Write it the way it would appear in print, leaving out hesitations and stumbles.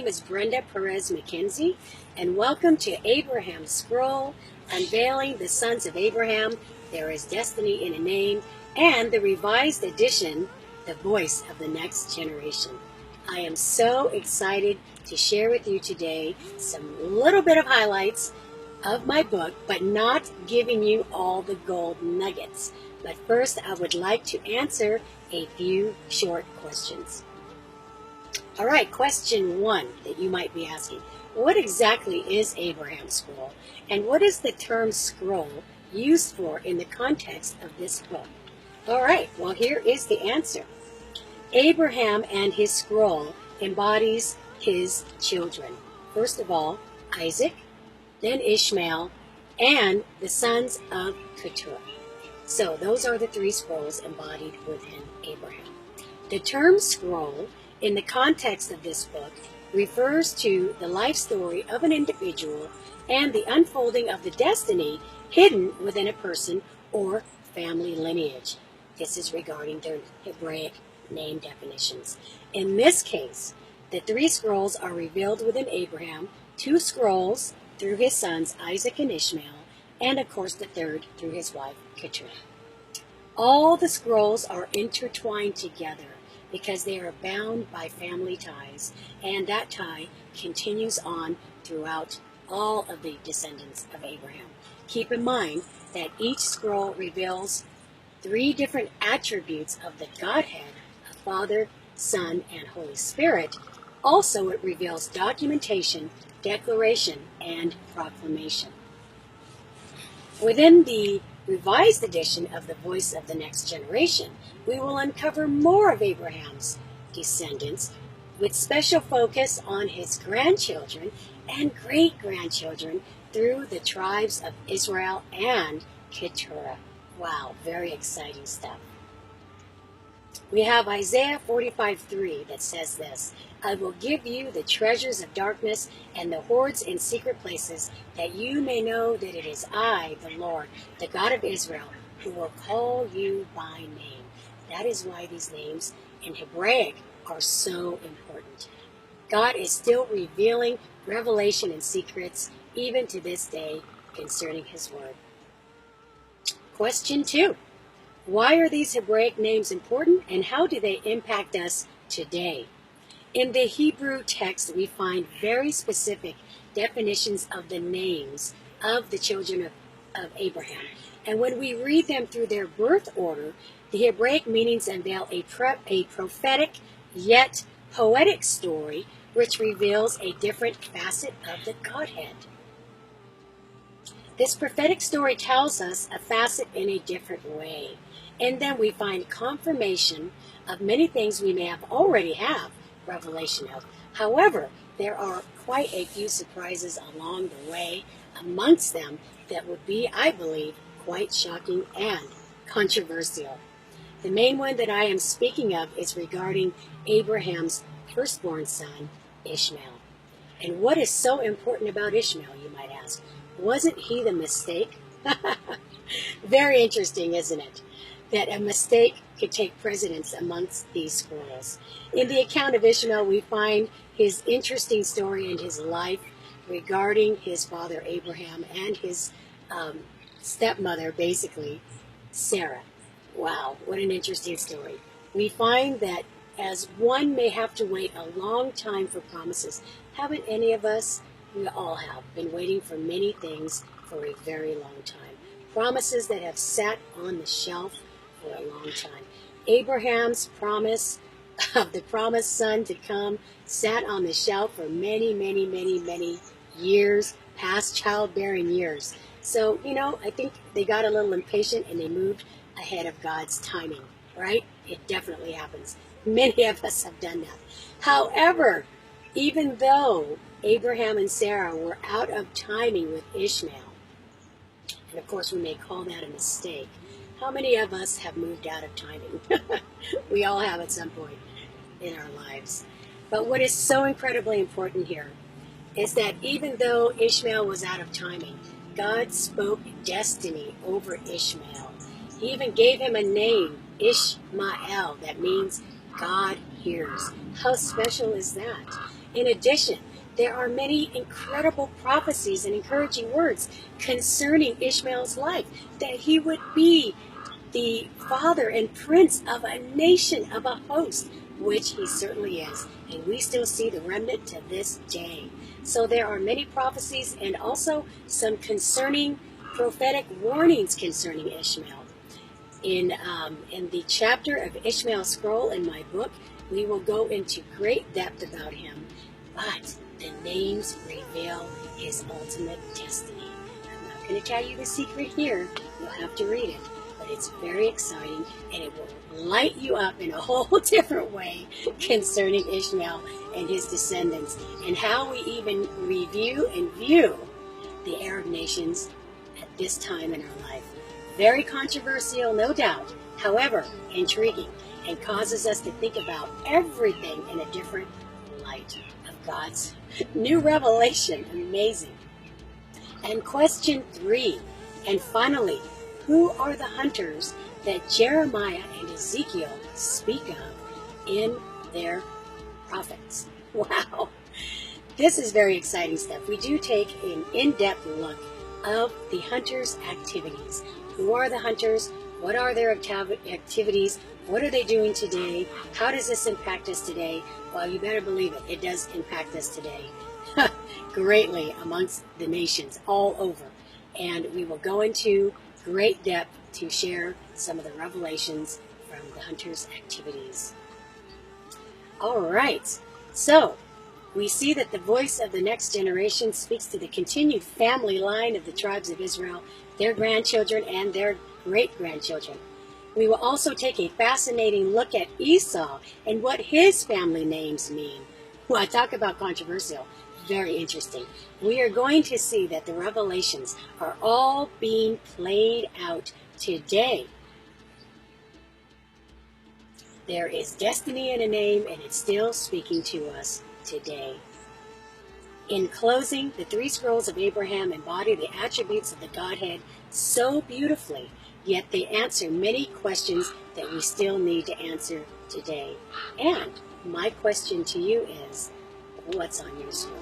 name is Brenda Perez McKenzie, and welcome to Abraham's Scroll, Unveiling the Sons of Abraham, There is Destiny in a Name, and the revised edition, The Voice of the Next Generation. I am so excited to share with you today some little bit of highlights of my book, but not giving you all the gold nuggets. But first, I would like to answer a few short questions. All right, question one that you might be asking. What exactly is Abraham's Scroll? And what is the term scroll used for in the context of this book? All right, well, here is the answer. Abraham and his scroll embodies his children. First of all, Isaac, then Ishmael, and the sons of Keturah. So those are the three scrolls embodied within Abraham. The term scroll in the context of this book refers to the life story of an individual and the unfolding of the destiny hidden within a person or family lineage. This is regarding their Hebraic name definitions. In this case, the three scrolls are revealed within Abraham, two scrolls through his sons Isaac and Ishmael, and of course the third through his wife Keturah. All the scrolls are intertwined together because they are bound by family ties, and that tie continues on throughout all of the descendants of Abraham. Keep in mind that each scroll reveals three different attributes of the Godhead, of Father, Son, and Holy Spirit. Also, it reveals documentation, declaration, and proclamation. Within the revised edition of The Voice of the Next Generation, we will uncover more of Abraham's descendants with special focus on his grandchildren and great-grandchildren through the tribes of Israel and Keturah. Wow, very exciting stuff. We have Isaiah 45:3 that says this, I will give you the treasures of darkness and the hoards in secret places, that you may know that it is I, the Lord, the God of Israel, who will call you by name. That is why these names in Hebraic are so important. God is still revealing revelation and secrets even to this day concerning his word. Question 2. Why are these Hebraic names important, and how do they impact us today? In the Hebrew text, we find very specific definitions of the names of the children of Abraham. And when we read them through their birth order, the Hebraic meanings unveil a prophetic yet poetic story which reveals a different facet of the Godhead. This prophetic story tells us a facet in a different way. And then we find confirmation of many things we may have already have revelation of. However, there are quite a few surprises along the way amongst them that would be, I believe, quite shocking and controversial. The main one that I am speaking of is regarding Abraham's firstborn son, Ishmael. And what is so important about Ishmael, you might ask? Wasn't he the mistake? Very interesting, isn't it? That a mistake could take precedence amongst these scrolls. In the account of Ishmael, we find his interesting story and his life regarding his father Abraham and his stepmother, basically, Sarah. Wow, what an interesting story. We find that as one may have to wait a long time for promises, haven't any of us, we all have, been waiting for many things for a very long time. Promises that have sat on the shelf for a long time. Abraham's promise of the promised son to come sat on the shelf for many, many, many, many years, past childbearing years. So, I think they got a little impatient and they moved ahead of God's timing, right? It definitely happens. Many of us have done that. However, even though Abraham and Sarah were out of timing with Ishmael, and of course we may call that a mistake, how many of us have moved out of timing? We all have at some point in our lives. But what is so incredibly important here is that even though Ishmael was out of timing, God spoke destiny over Ishmael. He even gave him a name, Ishmael, that means God hears. How special is that? In addition, there are many incredible prophecies and encouraging words concerning Ishmael's life, that he would be the father and prince of a nation, of a host, which he certainly is. And we still see the remnant to this day. So there are many prophecies and also some concerning prophetic warnings concerning Ishmael. In the chapter of Ishmael scroll in my book, we will go into great depth about him, but the names reveal his ultimate destiny. I'm not going to tell you the secret here. You'll have to read it. But it's very exciting, and it will light you up in a whole different way concerning Ishmael and his descendants, and how we even review and view the Arab nations at this time in our life. Very controversial, no doubt, however intriguing, and causes us to think about everything in a different light of God's new revelation. Amazing. And question 3, and finally, who are the hunters that Jeremiah and Ezekiel speak of in their prophets? Wow. This is very exciting stuff. We do take an in-depth look of the hunters' activities. Who are the hunters? What are their activities? What are they doing today? How does this impact us today? Well, you better believe it. It does impact us today greatly amongst the nations all over. And we will go into great depth to share some of the revelations from the hunters' activities. All right. So we see that the voice of the next generation speaks to the continued family line of the tribes of Israel, their grandchildren, and their great-grandchildren. We will also take a fascinating look at Esau and what his family names mean. Well, I talk about controversial. Very interesting. We are going to see that the revelations are all being played out today. There is destiny in a name, and it's still speaking to us today. In closing, the 3 scrolls of Abraham embody the attributes of the Godhead so beautifully, yet they answer many questions that we still need to answer today. And my question to you is, what's on your scroll?